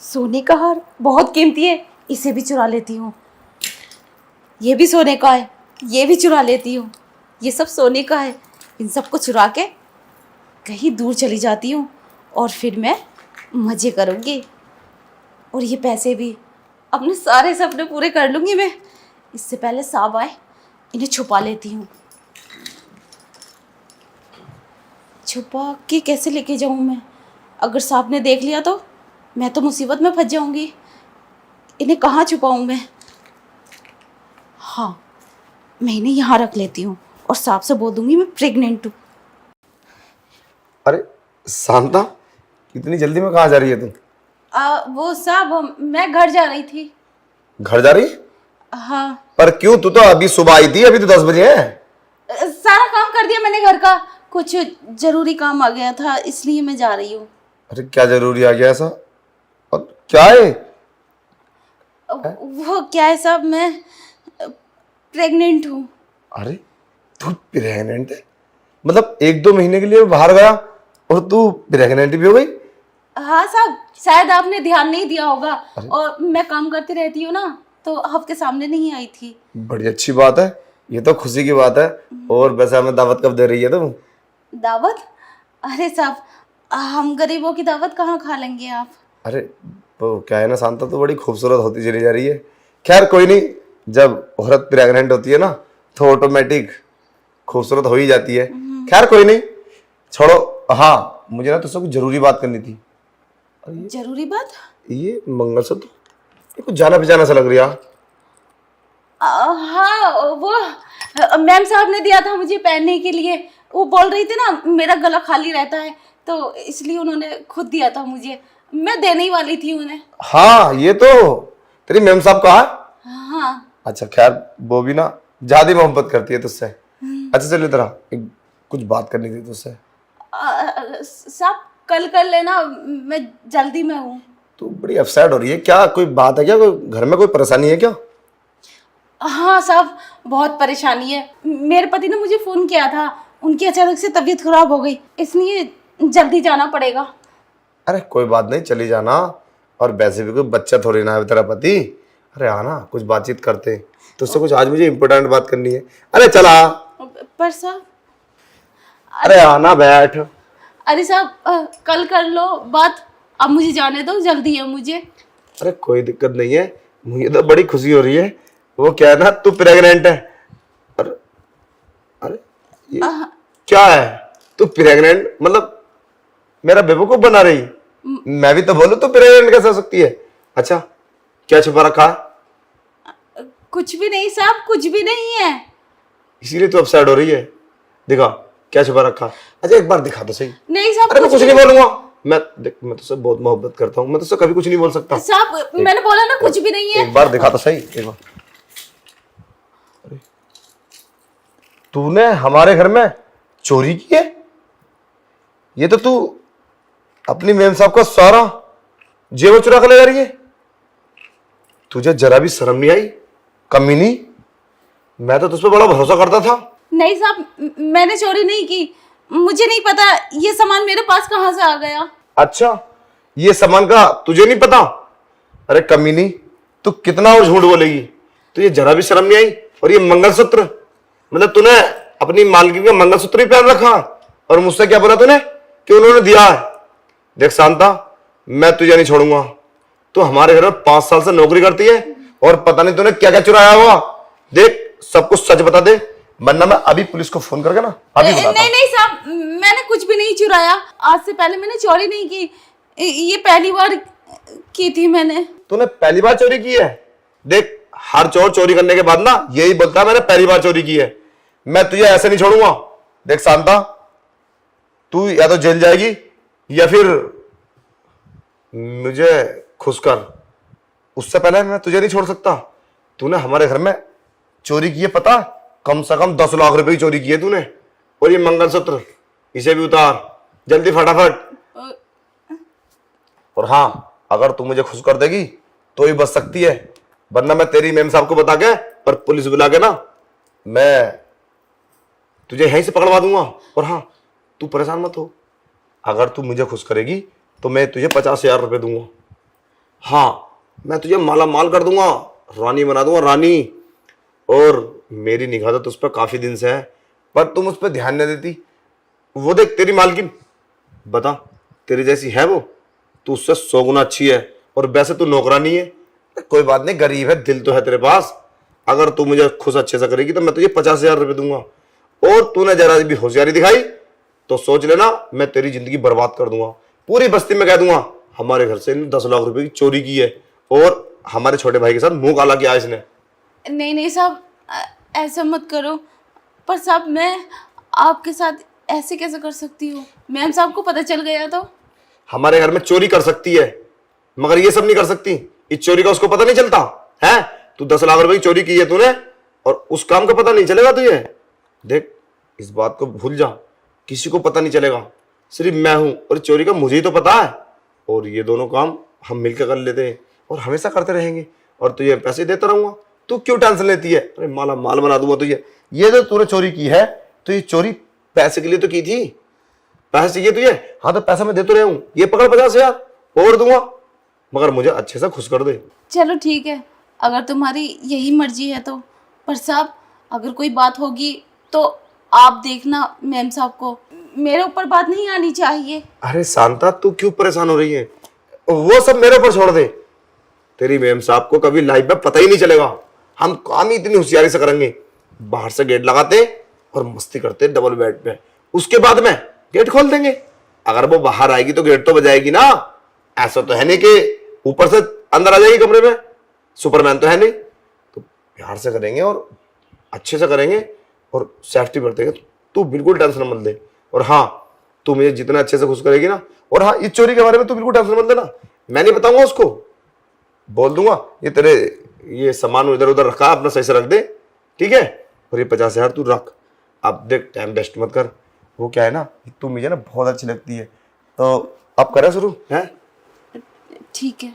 सोने का हार बहुत कीमती है, इसे भी चुरा लेती हूँ। ये भी सोने का है, ये भी चुरा लेती हूँ। ये सब सोने का है, इन सबको चुरा के कहीं दूर चली जाती हूँ और फिर मैं मज़े करूँगी। और ये पैसे भी अपने सारे सपने पूरे कर लूँगी मैं। इससे पहले साहब आए, इन्हें छुपा लेती हूँ। छुपा के कैसे लेके जाऊँ मैं? अगर साहब ने देख लिया तो मैं तो मुसीबत में फंस जाऊँगी। इन्हें कहाँ छुपाऊँ मैं? हाँ, मैं इन्हें यहाँ रख लेती हूँ और साहब से बोल दूँगी मैं प्रेग्नेंट हूँ। अरे शांता, इतनी जल्दी में कहाँ जा रही है तू? वो साहब, मैं घर जा रही थी। घर जा रही? हाँ। पर क्यों? तू तो अभी सुबह आई थी, अभी तो 10 बजे है। सारा काम कर दिया मैंने घर का, कुछ जरूरी काम आ गया था इसलिए मैं जा रही हूँ। अरे क्या जरूरी आ गया ऐसा? और क्या है? वो क्या है साहब, मैं प्रेग्नेंट हूँ। अरे तू प्रेग्नेंट है? मतलब 1-2 महीने के लिए बाहर गया और तू प्रेग्नेंट भी हो गई? हाँ साहब, शायद आपने ध्यान नहीं दिया होगा और मैं काम करती रहती हूँ ना, तो आपके सामने नहीं आई थी। बड़ी अच्छी बात है, ये तो खुशी की बात है। और वैसे हमें दावत कब दे रही है तुम? दावत? अरे साहब, हम गरीबों की दावत कहाँ खा लेंगे आप? अरे तो क्या है ना शांता, तो बड़ी खूबसूरत होती चली जा रही है। खैर कोई नहीं, जब औरत प्रेग्नेंट होती है ना तो ऑटोमेटिक खूबसूरत हो ही जाती है। खैर कोई नहीं, छोड़ो। हाँ, मुझे ना तुझसे कुछ जरूरी बात करनी थी। जरूरी बात? ये मंगलसूत्र, ये कुछ जाना पहचाना सा लग रहा है। हाँ, वो मैम साहब ने दिया था मुझे पहनने के लिए। वो बोल रही थी ना मेरा गला खाली रहता है, तो इसलिए उन्होंने खुद दिया था मुझे। मैं देने ही वाली थी उन्हें। हाँ, ये तो तेरी मैम साहब कहा है? हाँ। अच्छा खैर, वो भी ना ज्यादा मोहब्बत करती है तुझसे। अच्छा चल इधर आ, कुछ बात करनी थी तुझसे। साहब कल कर लेना, मैं जल्दी में हूँ। तू बड़ी अपसेट हो रही है, क्या कोई बात है क्या? कोई घर में कोई परेशानी है क्या? हाँ साहब, बहुत परेशानी है। मेरे पति ने मुझे फ़ोन किया था, उनकी अचानक से तबीयत खराब हो गई, इसलिए जल्दी जाना पड़ेगा। अरे कोई बात नहीं, चली जाना। और वैसे भी कोई बच्चा थोड़ी ना है तेरा पति। अरे आना, कुछ बातचीत करते। तुझसे कुछ आज मुझे इंपॉर्टेंट बात करनी है। अरे चला। पर साहब। अरे आना, बैठ। अरे साहब, कल कर लो बात, अब मुझे जाने दो, जल्दी है मुझे। अरे कोई दिक्कत नहीं है, मुझे तो बड़ी खुशी हो रही है। वो क्या है ना, तू प्रेग्नेंट है। अरे अरे ये क्या है? तू प्रेग्नेंट मतलब मेरा बेवकूफ बना रही? मैं भी तो बोलूं तू प्रेग्नेंट कैसे हो सकती है? अच्छा, क्या छुपा रखा है? कुछ भी नहीं साहब, कुछ भी नहीं है। इसीलिए तू अपसेट हो रही है? दिखा, क्या छुपा रखा? अच्छा एक बार दिखा तो सही। नहीं साहब, अरे मैं कुछ नहीं बोलूंगा। मैं देख, मैं तुझसे बहुत मोहब्बत करता हूँ, मैं तुझसे कभी कुछ नहीं बोल सकता। साहब मैंने बोला ना कुछ भी नहीं है। एक बार दिखा तो सही, एक बार। अरे तूने हमारे घर में चोरी की है? ये तो तू अपनी मेम साहब का सारा जेवर चुरा कर ले जा रही है। तुझे जरा भी शर्म नहीं आई? कमीनी, मैं तो तुझ पे बड़ा भरोसा करता था। नहीं साहब, मैंने चोरी नहीं की, मुझे नहीं पता ये सामान मेरे पास कहाँ से आ गया। अच्छा, ये सामान का तुझे नहीं पता? अरे कमीनी, तू कितना और झूठ बोलेगी? तुझे जरा भी शर्म नहीं आई? और ये मंगलसूत्र, मतलब तूने अपनी मालकिन का मंगलसूत्र ही पहन रखा और मुझसे क्या बोला तूने कि उन्होंने दिया है? देख शांता, मैं तुझे नहीं छोड़ूंगा। तू हमारे घर में 5 साल से नौकरी करती है और पता नहीं तूने क्या क्या चुराया हुआ। देख, सब कुछ सच बता दे, वरना मैं अभी पुलिस को फोन करके ना अभी बताता हूं। नहीं नहीं साहब, मैंने कुछ भी नहीं चुराया। आज से पहले मैंने चोरी नहीं की, ये पहली बार की थी मैंने। तूने पहली बार चोरी की है? देख, हर चोर चोरी करने के बाद ना यही बोलता है मैंने पहली बार चोरी की है। मैं तुझे ऐसे नहीं छोड़ूंगा। देख शांता, तू या तो जेल जाएगी या फिर मुझे खुश कर। उससे पहले मैं तुझे नहीं छोड़ सकता। तूने हमारे घर में चोरी की है, पता? कम से कम 10 लाख रुपए की चोरी की है तूने। और ये मंगलसूत्र, इसे भी उतार जल्दी फटाफट। और हाँ, अगर तू मुझे खुश कर देगी तो ही बच सकती है, वरना मैं तेरी मेम साहब को बता के और पुलिस बुला के ना मैं तुझे यहीं से पकड़वा दूंगा। और हाँ, तू परेशान मत हो, अगर तू मुझे खुश करेगी तो मैं तुझे 50,000 रुपए दूंगा। हाँ, मैं तुझे माला माल कर दूंगा, रानी बना दूंगा, रानी। और मेरी निगाह तो तुझ पर काफी दिन से है, पर तुम उस पर ध्यान नहीं देती। वो देख तेरी मालकिन, बता तेरी जैसी है वो? तू उससे 100 गुना अच्छी है, और वैसे तू नौकरानी है। कोई बात नहीं, गरीब है, दिल तो है तेरे पास। अगर तू मुझे खुश अच्छे से करेगी तो मैं तुझे 50,000 रुपये दूंगा। और तूने जरा भी होशियारी दिखाई तो सोच लेना मैं तेरी जिंदगी बर्बाद कर दूंगा। पूरी बस्ती में कह दूंगा हमारे घर से 10 लाख रुपए की चोरी की है, और हमारे छोटे भाई के साथ मुंह काला किया इसने। नहीं नहीं साहब, ऐसा मत करो। पर साहब मैं आपके साथ ऐसे कैसे कर सकती हूँ? मैम साहब को पता चल गया तो? हमारे घर में चोरी कर सकती है, मगर ये सब नहीं कर सकती। इस चोरी का उसको पता नहीं चलता है? तू 10 लाख रुपए की चोरी की है तूने, और उस काम का पता नहीं चलेगा तुझे? देख, इस बात को भूल जा, किसी को पता नहीं चलेगा, सिर्फ मैं हूं, और चोरी का मुझे ही तो पता है। और ये दोनों काम हम मिलकर कर लेते हैं, और हमेशा करते रहेंगे, और तुझे पैसे देता रहूंगा। तू क्यों टेंशन लेती है? अरे माला माल बना दूंगा तुझे। ये जो तूने चोरी की है, तो ये चोरी पैसे के लिए तो की थी। पैसे चाहिए तुझे? हाँ, तो पैसा मैं दे तो रहा हूं। ये पकड़ 50,000 और दूंगा, मगर मुझे अच्छे से खुश कर दे। चलो ठीक है, अगर तुम्हारी यही मर्जी है तो। पर साहब अगर कोई बात होगी तो आप देखना मैम साहब को, मेरे ऊपर बात नहीं आनी चाहिए। अरे शांता, तू क्यों परेशान हो रही है? वो सब मेरे ऊपर छोड़ दे। तेरी मैम साहब को कभी लाइफ में पता ही नहीं चलेगा। हम काम ही इतनी होशियारी से करेंगे, बाहर से गेट लगाते और मस्ती करते डबल बेड पे, उसके बाद में गेट खोल देंगे। अगर वो बाहर आएगी तो गेट तो बजाएगी ना। ऐसा तो है नहीं कि ऊपर से अंदर आ जाएगी कमरे में, सुपरमैन तो है नहीं। तो प्यार से करेंगे और अच्छे से करेंगे और सेफ्टी बरतेंगे। तू बिल्कुल टेंशन मत ले। और हाँ, तू मुझे जितना अच्छे से खुश करेगी ना, और हाँ, इस चोरी के बारे में तू बिल्कुल टेंशन मत लेना, मैं नहीं बताऊंगा उसको। बोल दूंगा ये तेरे ये सामान इधर उधर रखा, अपना सही से रख दे, ठीक है? और ये 50,000 तू रख। अब देख, टाइम वेस्ट मत कर। वो क्या है ना, तू मुझे ना बहुत अच्छी लगती है, तो अब करें शुरू है? ठीक है।